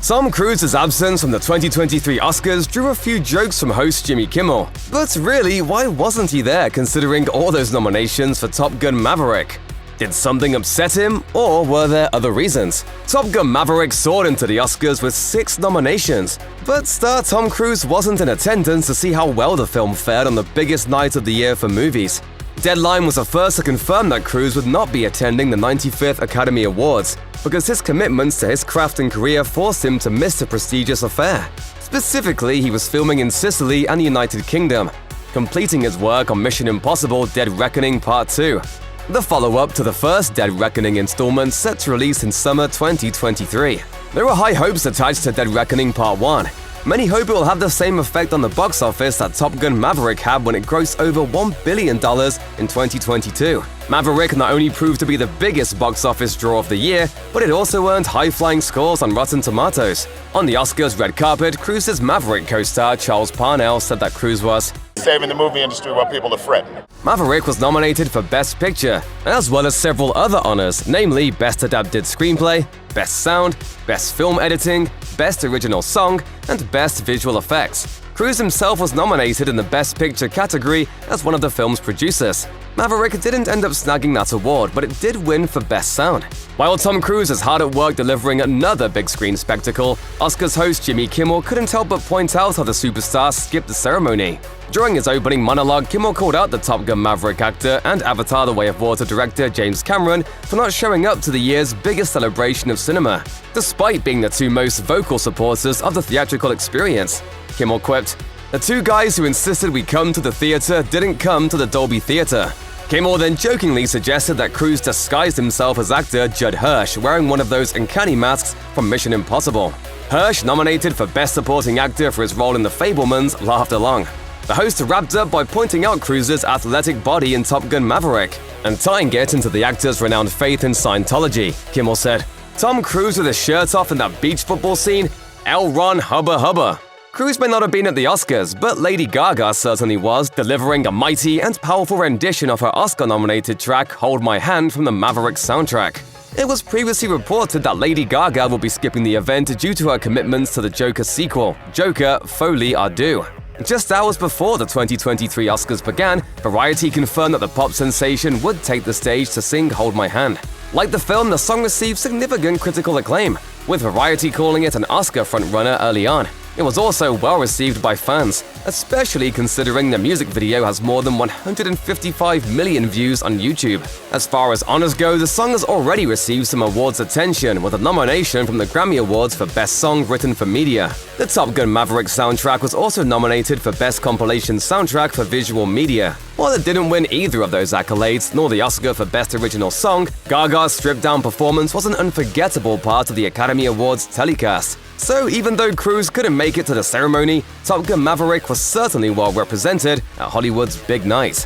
Tom Cruise's absence from the 2023 Oscars drew a few jokes from host Jimmy Kimmel. But really, why wasn't he there considering all those nominations for Top Gun Maverick? Did something upset him, or were there other reasons? Top Gun Maverick soared into the Oscars with 6 nominations, but star Tom Cruise wasn't in attendance to see how well the film fared on the biggest night of the year for movies. Deadline was the first to confirm that Cruise would not be attending the 95th Academy Awards, because his commitments to his craft and career forced him to miss the prestigious affair. Specifically, he was filming in Sicily and the United Kingdom, completing his work on Mission Impossible: Dead Reckoning Part 2. The follow-up to the first Dead Reckoning installment set to release in summer 2023. There were high hopes attached to Dead Reckoning Part 1. Many hope it will have the same effect on the box office that Top Gun Maverick had when it grossed over $1 billion in 2022. Maverick not only proved to be the biggest box office draw of the year, but it also earned high-flying scores on Rotten Tomatoes. On the Oscars red carpet, Cruise's Maverick co-star Charles Parnell said that Cruise was saving the movie industry while people are fretting. Maverick was nominated for Best Picture, as well as several other honors, namely Best Adapted Screenplay, Best Sound, Best Film Editing, Best Original Song, and Best Visual Effects. Cruise himself was nominated in the Best Picture category as one of the film's producers. Maverick didn't end up snagging that award, but it did win for Best Sound. While Tom Cruise is hard at work delivering another big screen spectacle, Oscars host Jimmy Kimmel couldn't help but point out how the superstar skipped the ceremony. During his opening monologue, Kimmel called out the Top Gun Maverick actor and Avatar: The Way of Water director James Cameron for not showing up to the year's biggest celebration of cinema, despite being the two most vocal supporters of the theatrical experience. Kimmel quipped, "The two guys who insisted we come to the theater didn't come to the Dolby Theater." Kimmel then jokingly suggested that Cruise disguised himself as actor Judd Hirsch wearing one of those uncanny masks from Mission Impossible. Hirsch, nominated for Best Supporting Actor for his role in The Fabelmans, laughed along. The host wrapped up by pointing out Cruise's athletic body in Top Gun Maverick and tying it into the actor's renowned faith in Scientology. Kimmel said, "Tom Cruise with his shirt off in that beach football scene? L. Ron Hubba Hubba." Cruise may not have been at the Oscars, but Lady Gaga certainly was, delivering a mighty and powerful rendition of her Oscar-nominated track Hold My Hand from the Maverick soundtrack. It was previously reported that Lady Gaga will be skipping the event due to her commitments to the Joker sequel, Joker: Folie à Deux. Just hours before the 2023 Oscars began, Variety confirmed that the pop sensation would take the stage to sing Hold My Hand. Like the film, the song received significant critical acclaim, with Variety calling it an Oscar frontrunner early on. It was also well received by fans, especially considering the music video has more than 155 million views on YouTube. As far as honors go, the song has already received some awards attention, with a nomination from the Grammy Awards for Best Song Written for Media. The Top Gun Maverick soundtrack was also nominated for Best Compilation Soundtrack for Visual Media. While it didn't win either of those accolades, nor the Oscar for Best Original Song, Gaga's stripped-down performance was an unforgettable part of the Academy Awards telecast. So even though Cruise couldn't make it to the ceremony, Top Gun Maverick was certainly well represented at Hollywood's big night.